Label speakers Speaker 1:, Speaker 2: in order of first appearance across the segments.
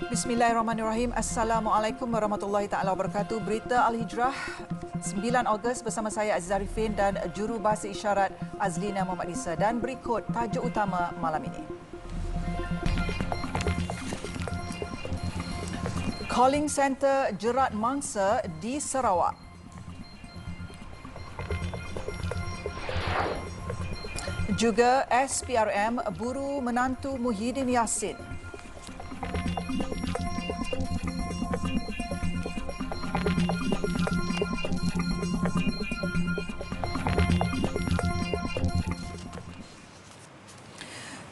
Speaker 1: Bismillahirrahmanirrahim. Assalamualaikum warahmatullahi taala wabarakatuh. Berita Al-Hijrah 9 Ogos bersama saya Aziz Arifin dan juru bahasa isyarat Azlina Muhammad Isa, dan berikut tajuk utama malam ini. Calling Center jerat mangsa di Sarawak. Juga SPRM buru menantu Muhyiddin Yassin.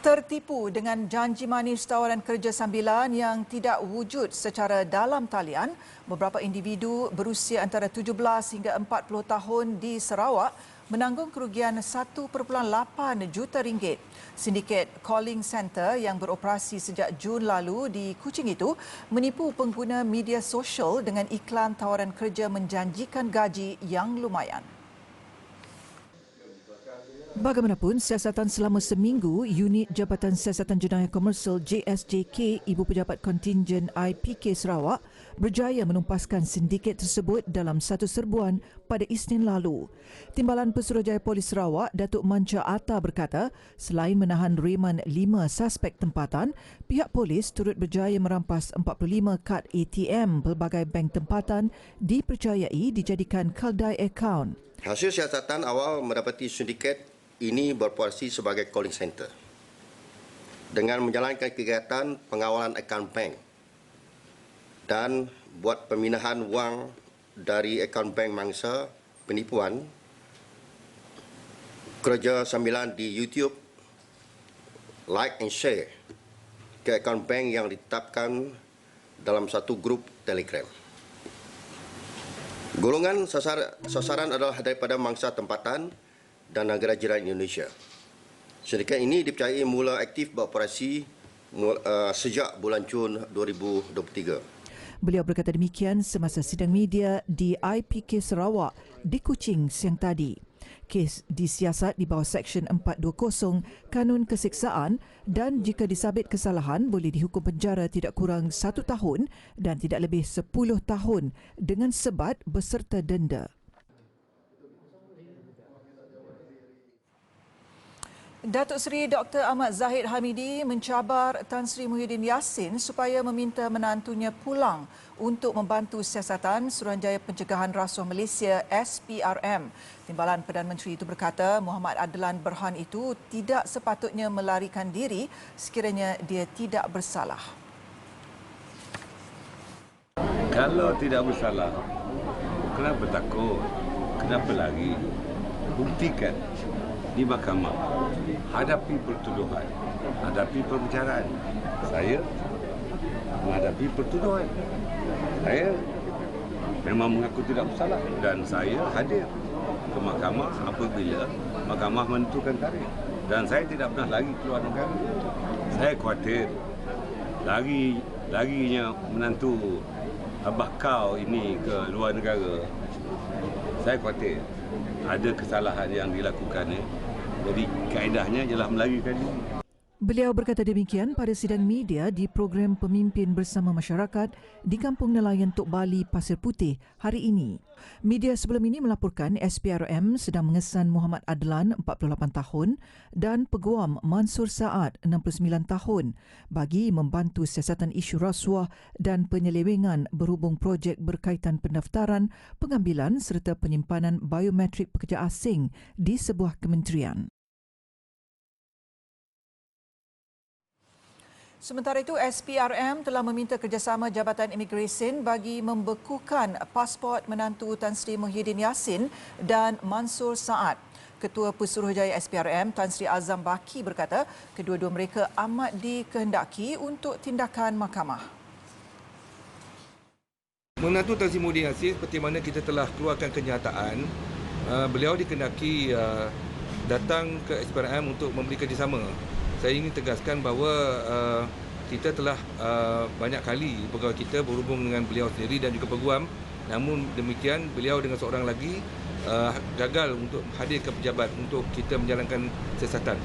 Speaker 1: Tertipu dengan janji manis tawaran kerja sambilan yang tidak wujud secara dalam talian, beberapa individu berusia antara 17 hingga 40 tahun di Sarawak menanggung kerugian 1.8 juta ringgit. Sindiket Calling Center yang beroperasi sejak Jun lalu di Kuching itu menipu pengguna media sosial dengan iklan tawaran kerja menjanjikan gaji yang lumayan. Bagaimanapun, siasatan selama seminggu, Unit Jabatan Siasatan Jenayah Komersial JSJK Ibu Pejabat Kontingen IPK Sarawak berjaya menumpaskan sindiket tersebut dalam satu serbuan pada Isnin lalu. Timbalan Pesuruhjaya Polis Sarawak, Datuk Manca Atta berkata, selain menahan reman 5 suspek tempatan, pihak polis turut berjaya merampas 45 kad ATM pelbagai bank tempatan dipercayai dijadikan keldai akaun.
Speaker 2: Hasil siasatan awal mendapati sindiket ini beroperasi sebagai calling center dengan menjalankan kegiatan pengawalan akaun bank dan buat pemindahan wang dari akaun bank mangsa penipuan, kerja sambilan di YouTube, like and share ke akaun bank yang ditetapkan dalam satu grup Telegram. Golongan sasaran adalah daripada mangsa tempatan dan negara jiran Indonesia. Syarikat ini dipercayai mula aktif beroperasi sejak bulan Jun 2023.
Speaker 1: Beliau berkata demikian semasa sidang media di IPK Sarawak di Kuching siang tadi. Kes disiasat di bawah Seksyen 420 Kanun Keseksaan dan jika disabit kesalahan boleh dihukum penjara tidak kurang 1 tahun dan tidak lebih 10 tahun dengan sebat beserta denda. Datuk Seri Dr. Ahmad Zahid Hamidi mencabar Tan Sri Muhyiddin Yassin supaya meminta menantunya pulang untuk membantu siasatan Suruhanjaya Pencegahan Rasuah Malaysia SPRM. Timbalan Perdana Menteri itu berkata Muhammad Adlan Berhan itu tidak sepatutnya melarikan diri sekiranya dia tidak bersalah.
Speaker 3: Kalau tidak bersalah, kenapa takut? Kenapa lari? Buktikan di mahkamah, hadapi pertuduhan, hadapi pembicaraan. Saya menghadapi pertuduhan. Saya memang mengaku tidak bersalah dan saya hadir ke mahkamah apabila mahkamah menentukan tarikh. Dan saya tidak pernah lagi keluar negara. Saya khawatir larinya menantu abah kau ini ke luar negara. Saya khawatir ada kesalahan yang dilakukannya. Jadi kaedahnya ialah melarikan diri.
Speaker 1: Beliau berkata demikian pada sidang media di program Pemimpin Bersama Masyarakat di Kampung Nelayan Tok Bali, Pasir Putih hari ini. Media sebelum ini melaporkan SPRM sedang mengesan Muhammad Adlan 48 tahun dan Peguam Mansur Saad 69 tahun bagi membantu siasatan isu rasuah dan penyelewengan berhubung projek berkaitan pendaftaran, pengambilan serta penyimpanan biometrik pekerja asing di sebuah kementerian. Sementara itu, SPRM telah meminta kerjasama Jabatan Imigresen bagi membekukan pasport menantu Tan Sri Muhyiddin Yassin dan Mansur Saad. Ketua Pesuruhjaya SPRM Tan Sri Azam Baki berkata kedua-dua mereka amat dikehendaki untuk tindakan mahkamah.
Speaker 4: Menantu Tan Sri Muhyiddin Yassin, seperti mana kita telah keluarkan kenyataan, beliau dikehendaki datang ke SPRM untuk memberi kerjasama. Saya ingin tegaskan bahawa kita telah banyak kali pegawai kita berhubung dengan beliau sendiri dan juga peguam Namun demikian, beliau dengan seorang lagi gagal untuk hadir ke pejabat untuk kita menjalankan siasatan.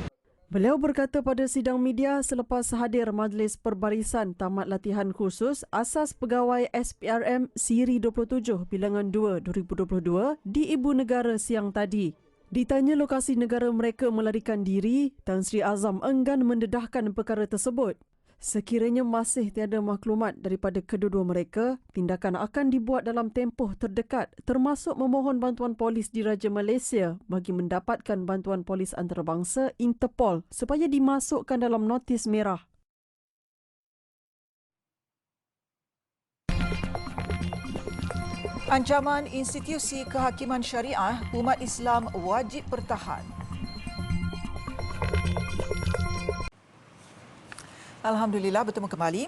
Speaker 5: Beliau berkata pada sidang media selepas hadir Majlis Perbarisan Tamat Latihan Khusus Asas Pegawai SPRM Siri 27 Bilangan 2 2022 di Ibu Negara siang tadi. Ditanya lokasi negara mereka melarikan diri, Tan Sri Azam enggan mendedahkan perkara tersebut. Sekiranya masih tiada maklumat daripada kedua-dua mereka, tindakan akan dibuat dalam tempoh terdekat termasuk memohon bantuan polis diraja Malaysia bagi mendapatkan bantuan polis antarabangsa Interpol supaya dimasukkan dalam notis merah.
Speaker 1: Ancaman institusi kehakiman syariah, umat Islam wajib bertahan. Alhamdulillah, bertemu kembali.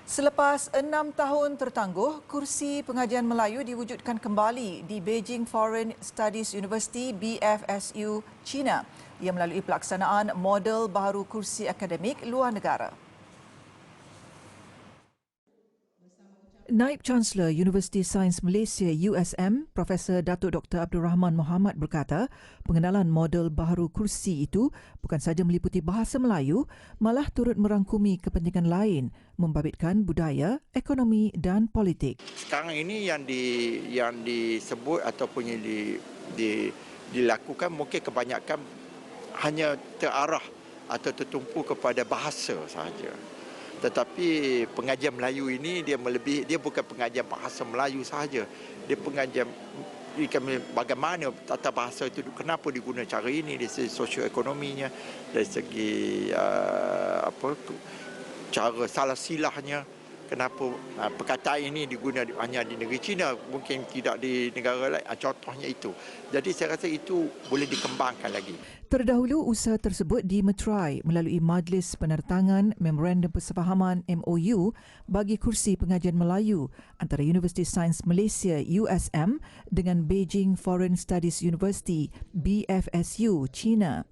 Speaker 1: Selepas 6 tahun tertangguh, kursi pengajian Melayu diwujudkan kembali di Beijing Foreign Studies University BFSU, China. Ia melalui pelaksanaan model baharu kursi akademik luar negara. Naib Chancellor Universiti Sains Malaysia USM, Profesor Datuk Dr. Abdul Rahman Mohamad berkata, pengenalan model baharu kursi itu bukan sahaja meliputi bahasa Melayu, malah turut merangkumi kepentingan lain, membabitkan budaya, ekonomi dan politik.
Speaker 6: Sekarang ini yang disebut ataupun yang dilakukan mungkin kebanyakan hanya terarah atau tertumpu kepada bahasa sahaja. Tetapi pengajian Melayu ini dia bukan pengajian bahasa Melayu sahaja. Dia pengajian bagaimana tata bahasa itu, kenapa digunakan cara ini dari segi sosioekonominya, dari segi cara salah silahnya, kenapa perkataan ini digunakan hanya di negeri China, mungkin tidak di negara lain. Contohnya itu. Jadi saya rasa itu boleh dikembangkan lagi.
Speaker 1: Terdahulu, usaha tersebut dimeterai melalui Majlis Peneretangan Memorandum Persefahaman MOU bagi kursi pengajian Melayu antara Universiti Sains Malaysia USM dengan Beijing Foreign Studies University BFSU, China.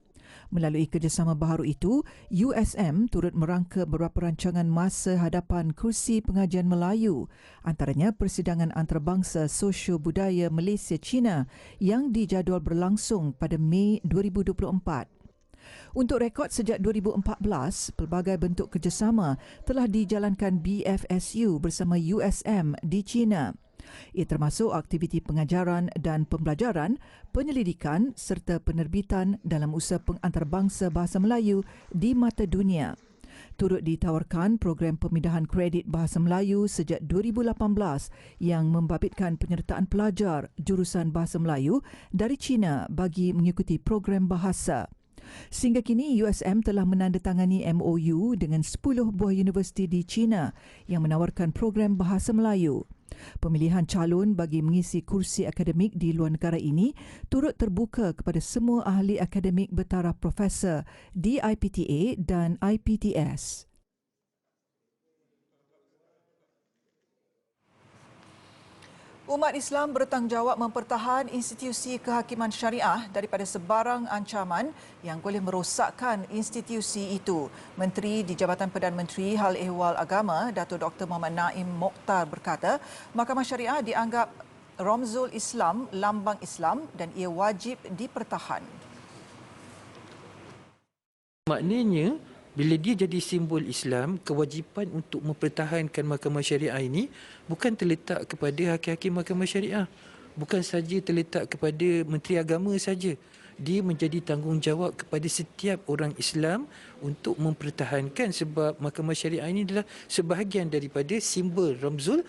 Speaker 1: Melalui kerjasama baharu itu, USM turut merangka beberapa rancangan masa hadapan kursi pengajian Melayu, antaranya persidangan antarabangsa sosio-budaya Malaysia-China yang dijadual berlangsung pada Mei 2024. Untuk rekod sejak 2014, pelbagai bentuk kerjasama telah dijalankan BFSU bersama USM di China. Ia termasuk aktiviti pengajaran dan pembelajaran, penyelidikan serta penerbitan dalam usaha pengantarabangsa bahasa Melayu di mata dunia. Turut ditawarkan program pemindahan kredit bahasa Melayu sejak 2018 yang membabitkan penyertaan pelajar jurusan bahasa Melayu dari China bagi mengikuti program bahasa. Sehingga kini, USM telah menandatangani MOU dengan 10 buah universiti di China yang menawarkan program bahasa Melayu. Pemilihan calon bagi mengisi kursi akademik di luar negara ini turut terbuka kepada semua ahli akademik bertaraf profesor di IPTA dan IPTS. Umat Islam bertanggungjawab mempertahan institusi kehakiman syariah daripada sebarang ancaman yang boleh merosakkan institusi itu. Menteri di Jabatan Perdana Menteri Hal Ehwal Agama, Datuk Dr. Muhammad Naim Mokhtar berkata, Mahkamah Syariah dianggap Ramzul Islam, lambang Islam dan ia wajib dipertahan.
Speaker 7: Maknanya, bila dia jadi simbol Islam, kewajipan untuk mempertahankan Mahkamah Syariah ini bukan terletak kepada hakim-hakim Mahkamah Syariah. Bukan saja terletak kepada Menteri Agama saja. Dia menjadi tanggungjawab kepada setiap orang Islam untuk mempertahankan, sebab Mahkamah Syariah ini adalah sebahagian daripada simbol Ramzul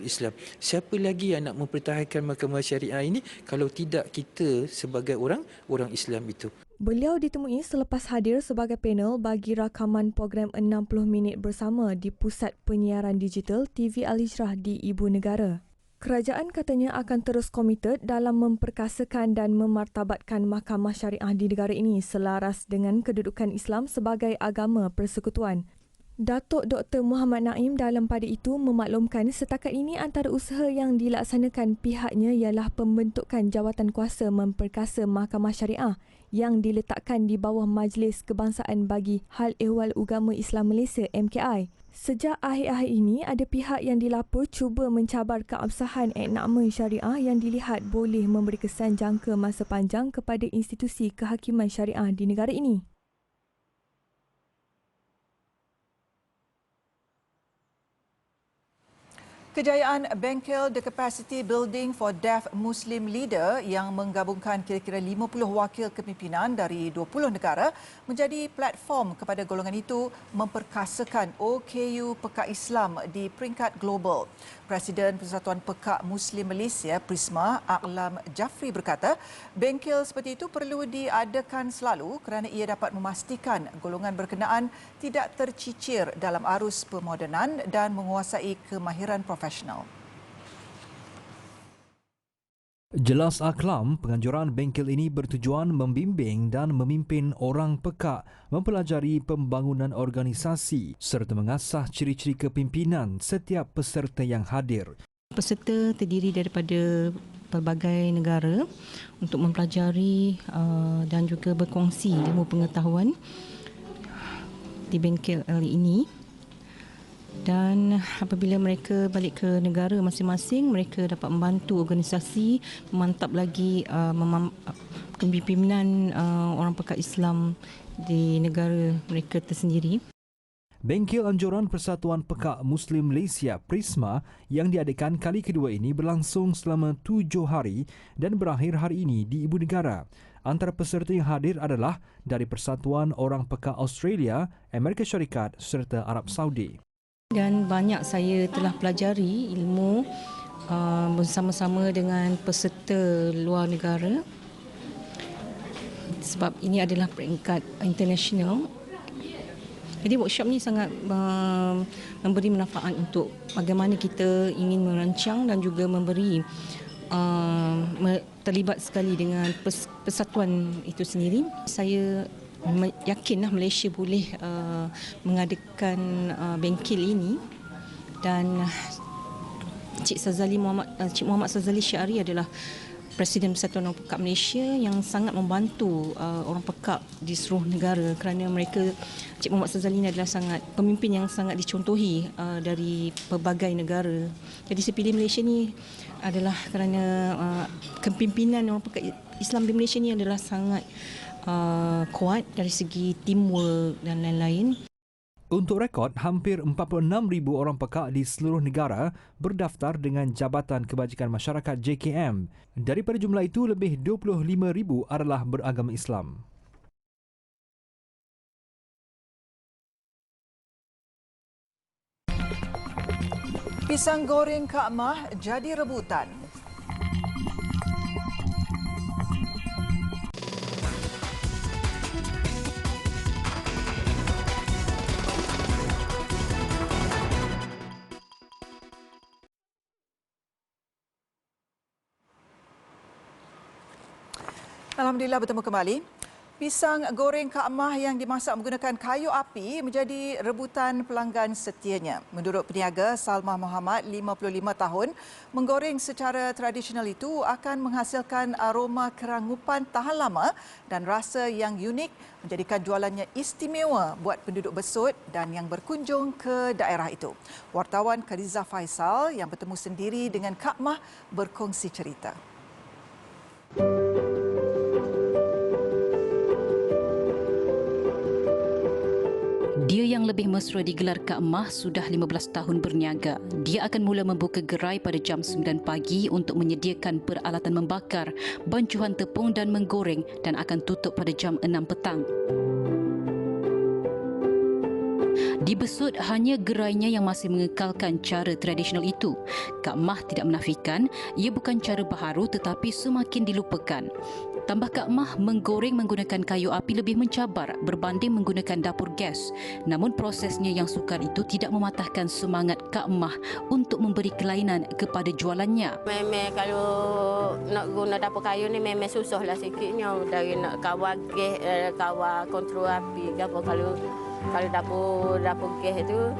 Speaker 7: Islam. Siapa lagi yang nak mempertahankan Mahkamah Syariah ini kalau tidak kita sebagai orang Islam itu?
Speaker 8: Beliau ditemui selepas hadir sebagai panel bagi rakaman program 60 minit bersama di Pusat Penyiaran Digital TV Al-Hijrah di Ibu Negara. Kerajaan katanya akan terus komited dalam memperkasakan dan memartabatkan Mahkamah Syariah di negara ini selaras dengan kedudukan Islam sebagai agama persekutuan. Datuk Dr. Muhammad Naim dalam pada itu memaklumkan setakat ini antara usaha yang dilaksanakan pihaknya ialah pembentukan jawatan kuasa memperkasa Mahkamah Syariah yang diletakkan di bawah Majlis Kebangsaan bagi Hal Ehwal Agama Islam Malaysia MKI. Sejak akhir-akhir ini, ada pihak yang dilapor cuba mencabar keabsahan enakmen syariah yang dilihat boleh memberi kesan jangka masa panjang kepada institusi kehakiman syariah di negara ini.
Speaker 1: Kejayaan bengkel The Capacity Building for Deaf Muslim Leader yang menggabungkan kira-kira 50 wakil kepimpinan dari 20 negara menjadi platform kepada golongan itu memperkasakan OKU Pekak Islam di peringkat global. Presiden Persatuan Pekak Muslim Malaysia, Prisma, Aqlam Jafri berkata, bengkel seperti itu perlu diadakan selalu kerana ia dapat memastikan golongan berkenaan tidak tercicir dalam arus pemodenan dan menguasai kemahiran profesional.
Speaker 9: Jelas Aqlam, penganjuran bengkel ini bertujuan membimbing dan memimpin orang pekak mempelajari pembangunan organisasi serta mengasah ciri-ciri kepimpinan setiap peserta yang hadir.
Speaker 10: Peserta terdiri daripada pelbagai negara untuk mempelajari dan juga berkongsi ilmu pengetahuan di bengkel ini. Dan apabila mereka balik ke negara masing-masing, mereka dapat membantu organisasi memantap lagi kepimpinan orang pekak Islam di negara mereka tersendiri.
Speaker 9: Bengkel anjuran Persatuan Pekak Muslim Malaysia Prisma yang diadakan kali kedua ini berlangsung selama 7 hari dan berakhir hari ini di Ibu Negara. Antara peserta yang hadir adalah dari Persatuan Orang Pekak Australia, Amerika Syarikat serta Arab Saudi.
Speaker 10: Dan banyak saya telah pelajari ilmu bersama-sama dengan peserta luar negara sebab ini adalah peringkat international. Jadi workshop ni sangat memberi manfaat untuk bagaimana kita ingin merancang dan juga memberi terlibat sekali dengan persatuan itu sendiri. Saya yakinlah Malaysia boleh mengadakan bengkel ini dan Cik Muhammad Sazali Syari adalah Presiden Persatuan Orang Pekak Malaysia yang sangat membantu orang pekak di seluruh negara kerana mereka, Cik Muhammad Sazali ini adalah pemimpin yang sangat dicontohi dari pelbagai negara. Jadi saya pilih Malaysia ni adalah kerana kepimpinan orang pekak Islam di Malaysia ni adalah sangat kuat dari segi teamwork dan lain-lain.
Speaker 9: Untuk rekod, hampir 46,000 orang pekak di seluruh negara berdaftar dengan Jabatan Kebajikan Masyarakat JKM. Daripada jumlah itu, lebih 25,000 adalah beragama Islam.
Speaker 1: Pisang goreng Kak Mah jadi rebutan. Alhamdulillah bertemu kembali. Pisang goreng Kak Mah yang dimasak menggunakan kayu api menjadi rebutan pelanggan setianya. Menurut peniaga Salma Muhammad, 55 tahun, menggoreng secara tradisional itu akan menghasilkan aroma kerangupan tahan lama dan rasa yang unik menjadikan jualannya istimewa buat penduduk Besut dan yang berkunjung ke daerah itu. Wartawan Khadijah Faisal yang bertemu sendiri dengan Kak Mah berkongsi cerita.
Speaker 11: Dia yang lebih mesra digelar Kak Mah sudah 15 tahun berniaga. Dia akan mula membuka gerai pada jam 9 pagi untuk menyediakan peralatan membakar, bancuhan tepung dan menggoreng dan akan tutup pada jam 6 petang. Di Besut, hanya gerainya yang masih mengekalkan cara tradisional itu. Kak Mah tidak menafikan, ia bukan cara baharu tetapi semakin dilupakan. Tambah Kak Mah, menggoreng menggunakan kayu api lebih mencabar berbanding menggunakan dapur gas. Namun prosesnya yang sukar itu tidak mematahkan semangat Kak Mah untuk memberi kelainan kepada jualannya.
Speaker 12: Memang kalau nak guna dapur kayu ni memang susahlah sikitnya dari nak kawal gas, kawal kontrol api. Kalau dapur gas itu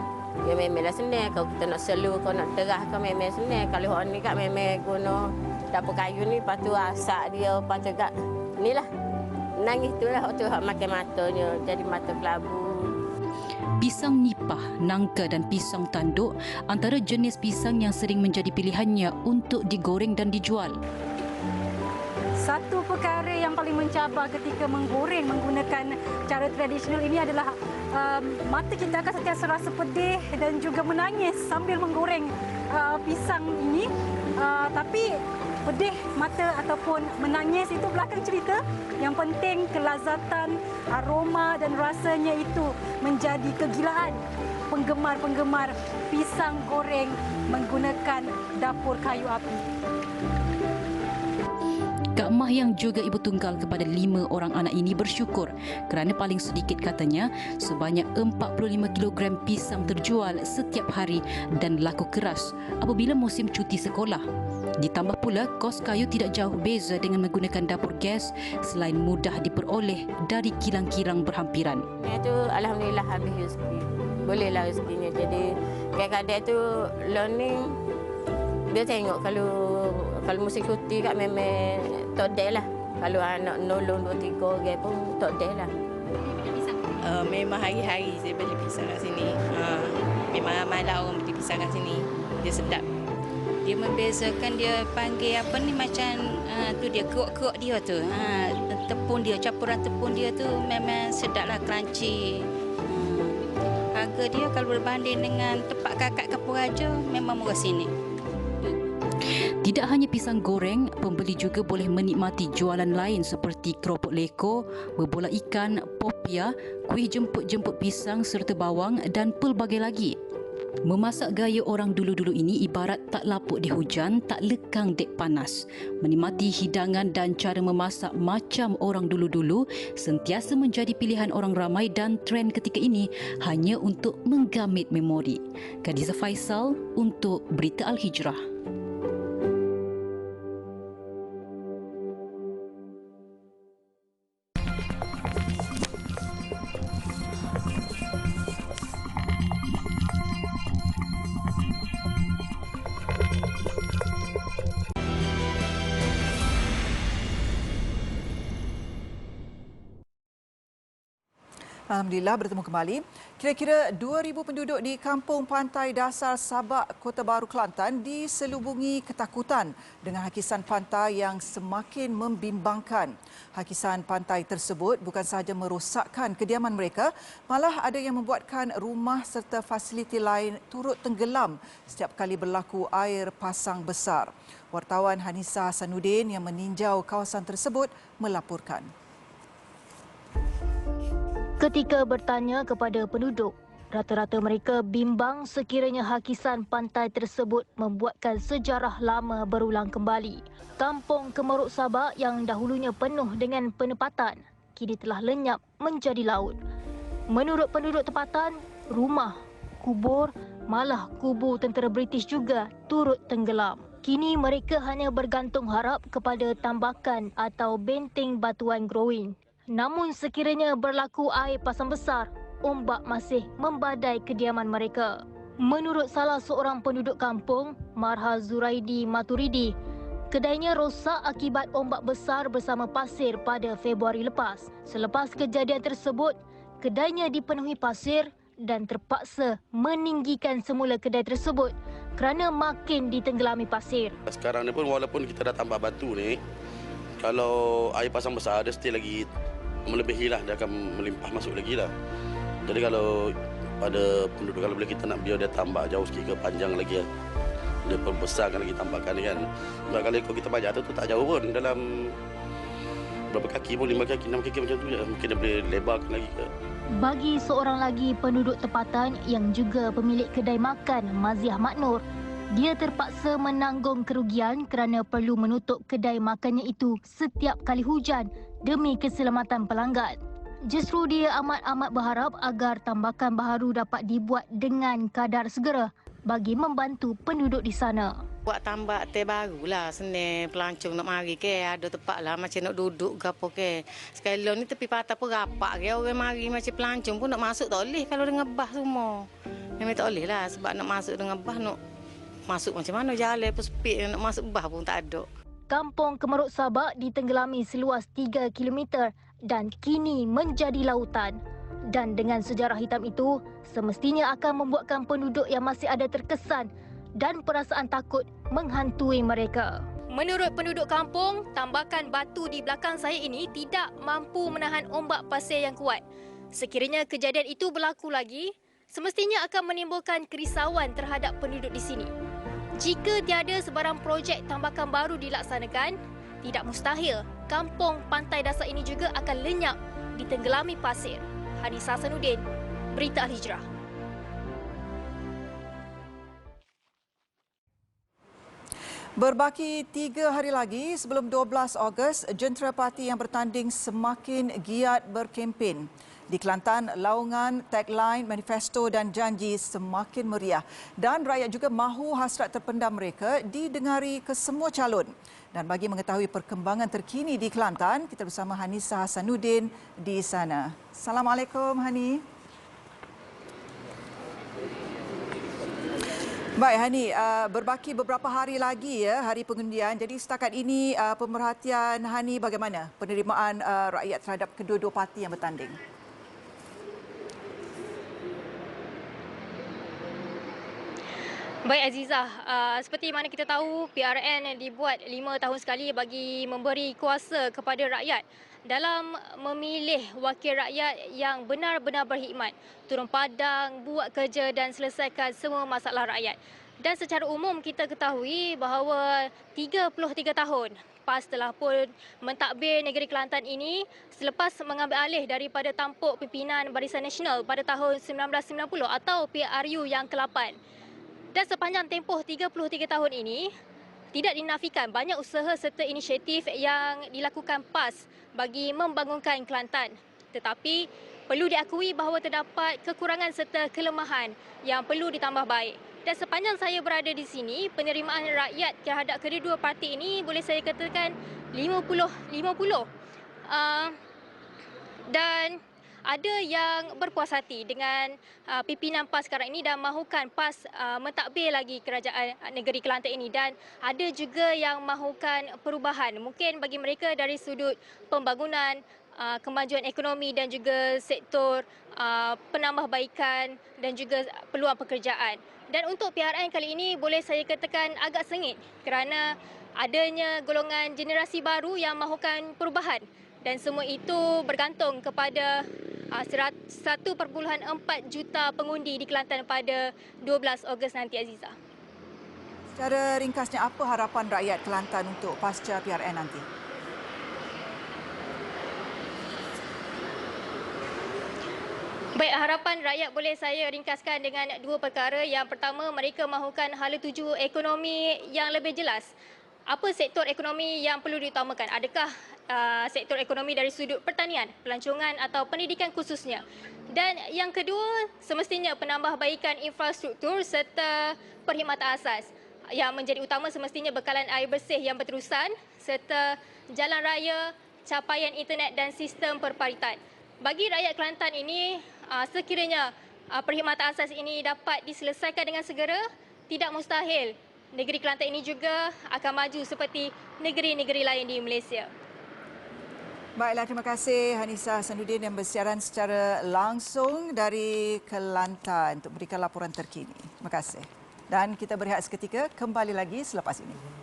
Speaker 12: ya memanglah senang. Kalau kita nak slow, kalau nak terah kan memang senang. Kalau orang ni kat memang guna dapur kayu ni, lepas tu asap dia, lepas tu kat inilah nangis tu lah waktu makan matanya, jadi mata kelabu.
Speaker 11: Pisang nipah, nangka dan pisang tanduk antara jenis pisang yang sering menjadi pilihannya untuk digoreng dan dijual.
Speaker 13: Satu perkara yang paling mencabar ketika menggoreng menggunakan cara tradisional ini adalah mata kita akan sentiasa rasa pedih dan juga menangis sambil menggoreng pisang ini. Tapi pedih mata ataupun menangis itu belakang cerita. Yang penting kelazatan, aroma dan rasanya itu menjadi kegilaan penggemar-penggemar pisang goreng menggunakan dapur kayu api.
Speaker 11: Kak Mah yang juga ibu tunggal kepada 5 orang anak ini bersyukur kerana paling sedikit katanya sebanyak 45 kg pisang terjual setiap hari dan laku keras apabila musim cuti sekolah. Ditambah pula kos kayu tidak jauh beza dengan menggunakan dapur gas selain mudah diperoleh dari kilang-kilang berhampiran.
Speaker 12: Itu alhamdulillah habis rezeki. Bolehlah rezekinya. Jadi kadang-kadang tu learning dia tengok kalau musim cuti kat memang tak ada lah. Kalau anak nolong 2-3 orang pun tak ada lah.
Speaker 14: Memang hari-hari saya beli pisang kat sini. Memang ramailah orang beli pisang kat sini. Dia sedap. Dia membezakan, dia panggil apa ni macam tu dia kerok-kerok dia tu. Tepung dia, campuran tepung dia tu memang sedaplah, crunchy. Harga dia kalau berbanding dengan tempat kakak Kapur Raja memang murah sini.
Speaker 11: Tidak hanya pisang goreng, pembeli juga boleh menikmati jualan lain seperti keropok leko, berbola ikan, popia, kuih jemput-jemput pisang serta bawang dan pelbagai lagi. Memasak gaya orang dulu-dulu ini ibarat tak lapuk di hujan, tak lekang dek panas. Menikmati hidangan dan cara memasak macam orang dulu-dulu sentiasa menjadi pilihan orang ramai dan trend ketika ini hanya untuk menggamit memori. Khadijah Faisal untuk Berita Al-Hijrah.
Speaker 1: Alhamdulillah bertemu kembali. Kira-kira 2,000 penduduk di kampung pantai dasar Sabak, Kota Baru, Kelantan diselubungi ketakutan dengan hakisan pantai yang semakin membimbangkan. Hakisan pantai tersebut bukan sahaja merosakkan kediaman mereka, malah ada yang membuatkan rumah serta fasiliti lain turut tenggelam setiap kali berlaku air pasang besar. Wartawan Hanisa Hasanuddin yang meninjau kawasan tersebut melaporkan.
Speaker 15: Ketika bertanya kepada penduduk, rata-rata mereka bimbang sekiranya hakisan pantai tersebut membuatkan sejarah lama berulang kembali. Kampung Kemeruk Sabak yang dahulunya penuh dengan penempatan, kini telah lenyap menjadi laut. Menurut penduduk tempatan, rumah, kubur, malah kubu tentera British juga turut tenggelam. Kini mereka hanya bergantung harap kepada tambakan atau benteng batuan growing. Namun sekiranya berlaku air pasang besar, ombak masih membadai kediaman mereka. Menurut salah seorang penduduk kampung, Marha Zuraidi Maturidi, kedainya rosak akibat ombak besar bersama pasir pada Februari lepas. Selepas kejadian tersebut, kedainya dipenuhi pasir dan terpaksa meninggikan semula kedai tersebut kerana makin ditenggelami pasir.
Speaker 16: Sekarang ni pun walaupun kita dah tambah batu ni, kalau air pasang besar dia still lagi melebihi lah, dia akan melimpah masuk lagi lah. Jadi kalau pada penduduk, kalau boleh kita nak biar dia tambah jauh sikit ke panjang lagi, dia perbesarkan lagi tambahkan ni kan. Sebab kalau kita banyak tu tak jauh pun, dalam berapa kaki pun, 5 kaki, 6 kaki macam tu je. Mungkin dia boleh lebarkan lagi ke.
Speaker 15: Bagi seorang lagi penduduk tempatan yang juga pemilik kedai makan, Maziah Maknur, dia terpaksa menanggung kerugian kerana perlu menutup kedai makannya itu setiap kali hujan demi keselamatan pelanggan. Justru dia amat-amat berharap agar tambakan baharu dapat dibuat dengan kadar segera bagi membantu penduduk di sana.
Speaker 17: Buat tambak teh barulah, senang pelancong nak mari ke, ada tempat lah macam nak duduk ke apa ke. Sekali ni tepi patah pun rapak ke, orang mari macam pelancong pun nak masuk tak boleh kalau dengan bah semua. Memang tak boleh lah, sebab nak masuk dengan bah nak masuk macam mana, jalan pun sepik, nak masuk bah pun tak ada.
Speaker 15: Kampung Kemeruk Sabak ditenggelami seluas 3 km dan kini menjadi lautan. Dan dengan sejarah hitam itu, semestinya akan membuatkan penduduk yang masih ada terkesan dan perasaan takut menghantui mereka.
Speaker 18: Menurut penduduk kampung, tambakan batu di belakang saya ini tidak mampu menahan ombak pasir yang kuat. Sekiranya kejadian itu berlaku lagi, semestinya akan menimbulkan kerisauan terhadap penduduk di sini. Jika tiada sebarang projek tambakan baru dilaksanakan, tidak mustahil kampung pantai dasar ini juga akan lenyap ditenggelami pasir. Hanis Hasanuddin, Berita Al Hijrah.
Speaker 1: Berbaki 3 hari lagi sebelum 12 Ogos, jentera parti yang bertanding semakin giat berkempen. Di Kelantan, laungan, tagline, manifesto dan janji semakin meriah. Dan rakyat juga mahu hasrat terpendam mereka didengari ke semua calon. Dan bagi mengetahui perkembangan terkini di Kelantan, kita bersama Hanisa Hasanuddin di sana. Assalamualaikum, Hani. Baik, Hani, berbaki beberapa hari lagi ya hari pengundian. Jadi setakat ini pemerhatian Hani bagaimana penerimaan rakyat terhadap kedua-dua parti yang bertanding?
Speaker 18: Baik Azizah, seperti mana kita tahu PRN dibuat 5 tahun sekali bagi memberi kuasa kepada rakyat dalam memilih wakil rakyat yang benar-benar berkhidmat, turun padang, buat kerja dan selesaikan semua masalah rakyat. Dan secara umum kita ketahui bahawa 33 tahun PAS telah pun mentadbir negeri Kelantan ini selepas mengambil alih daripada tampuk pimpinan Barisan Nasional pada tahun 1990 atau PRU yang ke-8. Dan sepanjang tempoh 33 tahun ini, tidak dinafikan banyak usaha serta inisiatif yang dilakukan PAS bagi membangunkan Kelantan. Tetapi perlu diakui bahawa terdapat kekurangan serta kelemahan yang perlu ditambah baik. Dan sepanjang saya berada di sini, penerimaan rakyat terhadap kedua-dua parti ini boleh saya katakan 50-50. Dan ada yang berpuas hati dengan pimpinan PAS sekarang ini dan mahukan PAS mentadbir lagi kerajaan negeri Kelantan ini, dan ada juga yang mahukan perubahan mungkin bagi mereka dari sudut pembangunan, kemajuan ekonomi dan juga sektor penambahbaikan dan juga peluang pekerjaan. Dan untuk PRN kali ini boleh saya katakan agak sengit kerana adanya golongan generasi baru yang mahukan perubahan. Dan semua itu bergantung kepada 1.4 juta pengundi di Kelantan pada 12 Ogos nanti, Azizah.
Speaker 1: Secara ringkasnya, apa harapan rakyat Kelantan untuk pasca PRN nanti?
Speaker 18: Baik, harapan rakyat boleh saya ringkaskan dengan dua perkara. Yang pertama, mereka mahukan hala tuju ekonomi yang lebih jelas. Apa sektor ekonomi yang perlu diutamakan? Adakah sektor ekonomi dari sudut pertanian, pelancongan atau pendidikan khususnya? Dan yang kedua, semestinya penambahbaikan infrastruktur serta perkhidmatan asas. Yang menjadi utama semestinya bekalan air bersih yang berterusan serta jalan raya, capaian internet dan sistem perparitan. Bagi rakyat Kelantan ini, sekiranya perkhidmatan asas ini dapat diselesaikan dengan segera, tidak mustahil negeri Kelantan ini juga akan maju seperti negeri-negeri lain di Malaysia.
Speaker 1: Baiklah, terima kasih Hanisa Hasanuddin yang bersiaran secara langsung dari Kelantan untuk memberikan laporan terkini. Terima kasih. Dan kita berehat seketika, kembali lagi selepas ini.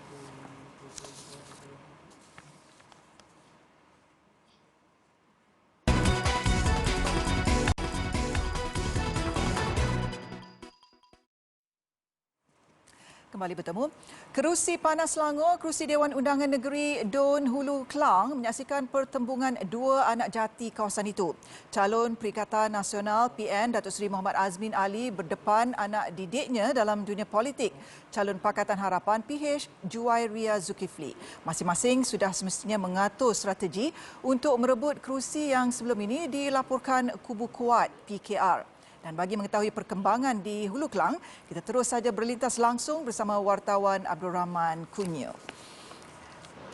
Speaker 1: Kembali bertemu. Kerusi Panas Selangor, Kerusi Dewan Undangan Negeri Don Hulu Klang menyaksikan pertembungan dua anak jati kawasan itu. Calon Perikatan Nasional PN Datuk Seri Muhammad Azmin Ali berdepan anak didiknya dalam dunia politik. Calon Pakatan Harapan PH Juwairia Zulkifli. Masing-masing sudah semestinya mengatur strategi untuk merebut kerusi yang sebelum ini dilaporkan kubu kuat PKR. Dan bagi mengetahui perkembangan di Hulu Klang, kita terus saja berlintas langsung bersama wartawan Abdul Rahman Kunyo.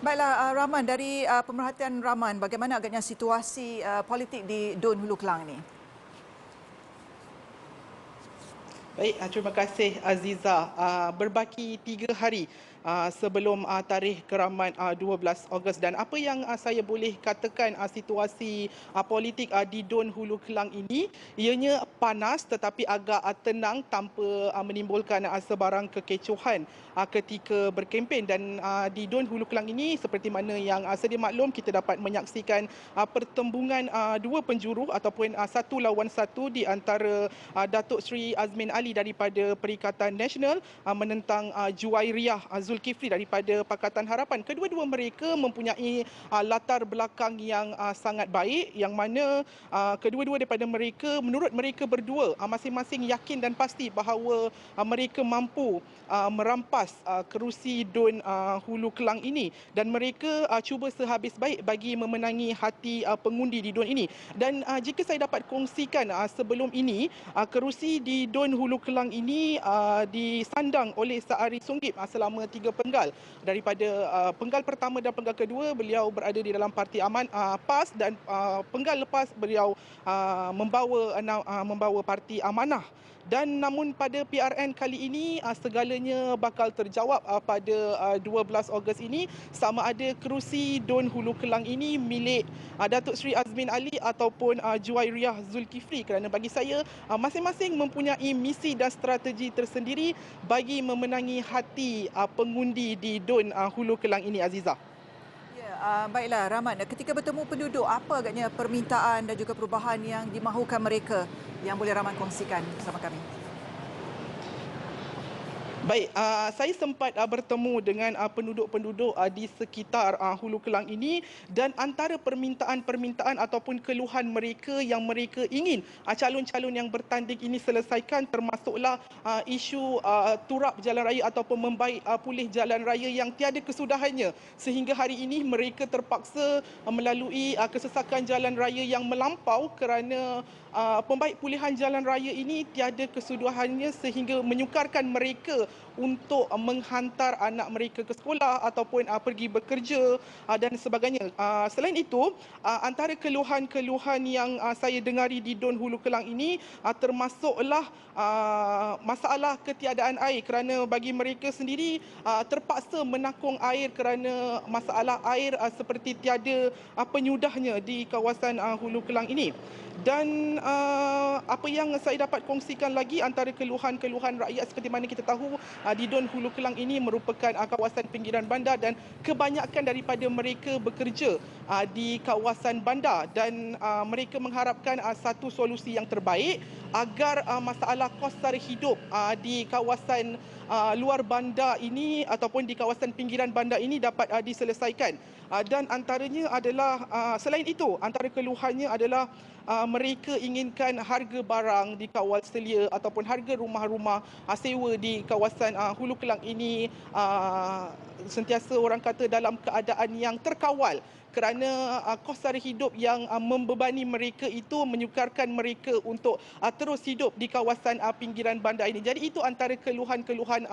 Speaker 1: Baiklah, Rahman, dari pemerhatian Rahman, bagaimana agaknya situasi politik di Don Hulu Klang ini?
Speaker 19: Baik, terima kasih Aziza. Berbaki 3 hari sebelum tarikh keramat 12 Ogos. Dan apa yang saya boleh katakan situasi politik di DUN Hulu Kelang ini, ianya panas tetapi agak tenang tanpa menimbulkan sebarang kekecohan ketika berkempen. Dan di DUN Hulu Kelang ini, seperti mana yang sedia maklum, kita dapat menyaksikan pertembungan dua penjuru ataupun satu lawan satu di antara Datuk Seri Azmin Ali daripada Perikatan Nasional menentang Juwairiyah Zulkifli daripada Pakatan Harapan. Kedua-dua mereka mempunyai latar belakang yang sangat baik, yang mana kedua-dua daripada mereka, menurut mereka berdua, masing-masing yakin dan pasti bahawa mereka mampu merampas kerusi DUN Hulu Kelang ini, dan mereka cuba sehabis baik bagi memenangi hati pengundi di DUN ini. Dan jika saya dapat kongsikan, sebelum ini kerusi di DUN Hulu Kelang ini disandang oleh Saari Sunggip selama 3 penggal. Daripada penggal pertama dan penggal kedua, beliau berada di dalam Parti PAS, dan penggal lepas beliau membawa Parti Amanah. Dan namun pada PRN kali ini segalanya bakal terjawab pada 12 Ogos ini, sama ada kerusi DUN Hulu Kelang ini milik Datuk Seri Azmin Ali ataupun Juwairiyah Zulkifli, kerana bagi saya masing-masing mempunyai misi dan strategi tersendiri bagi memenangi hati pengundi di DUN Hulu Kelang ini, Azizah.
Speaker 1: Baiklah, Rahman, ketika bertemu penduduk, apa agaknya permintaan dan juga perubahan yang dimahukan mereka yang boleh Rahman kongsikan bersama kami?
Speaker 19: Baik, saya sempat bertemu dengan penduduk-penduduk di sekitar Hulu Kelang ini, dan antara permintaan-permintaan ataupun keluhan mereka yang mereka ingin calon-calon yang bertanding ini selesaikan, termasuklah isu turap jalan raya ataupun membaik pulih jalan raya yang tiada kesudahannya. Sehingga hari ini mereka terpaksa melalui kesesakan jalan raya yang melampau kerana pembaik pulihan jalan raya ini tiada kesudahannya, sehingga menyukarkan mereka untuk menghantar anak mereka ke sekolah ataupun pergi bekerja dan sebagainya. Selain itu, antara keluhan-keluhan yang saya dengari di DUN Hulu Kelang ini termasuklah masalah ketiadaan air, kerana bagi mereka sendiri terpaksa menakung air kerana masalah air seperti tiada penyudahnya di kawasan Hulu Kelang ini. Dan apa yang saya dapat kongsikan lagi, antara keluhan-keluhan rakyat seperti mana kita tahu di DUN Hulu Kelang ini merupakan kawasan pinggiran bandar, dan kebanyakan daripada mereka bekerja di kawasan bandar, dan mereka mengharapkan satu solusi yang terbaik agar masalah kos sara hidup di kawasan luar bandar ini ataupun di kawasan pinggiran bandar ini dapat diselesaikan. Dan antaranya adalah, selain itu, antara keluhannya adalah mereka inginkan harga barang dikawal selia ataupun harga rumah-rumah sewa di kawasan Hulu Kelang ini sentiasa orang kata dalam keadaan yang terkawal, kerana kos sara hidup yang membebani mereka itu menyukarkan mereka untuk terus hidup di kawasan pinggiran bandar ini. Jadi itu antara keluhan-keluhan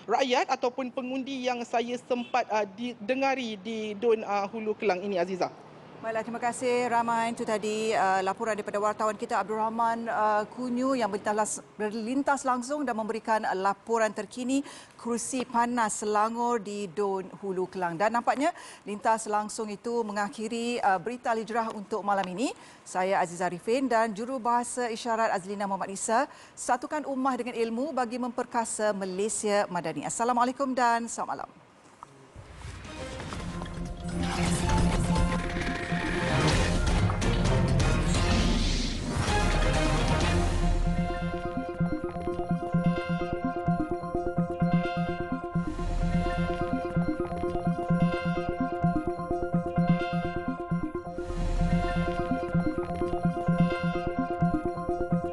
Speaker 19: rakyat ataupun pengundi yang saya sempat didengari di DUN Hulu Kelang ini, Azizah.
Speaker 1: Baiklah, terima kasih Rahman. Itu tadi laporan daripada wartawan kita Abdul Rahman Kunyu yang berlintas langsung dan memberikan laporan terkini kerusi panas Selangor di DUN Hulu Kelang. Dan nampaknya lintas langsung itu mengakhiri berita Al-Hijrah untuk malam ini. Saya Aziza Arifin dan jurubahasa isyarat Azlina Muhammad Isa. Satukan ummah dengan ilmu bagi memperkasa Malaysia Madani. Assalamualaikum dan selamat malam.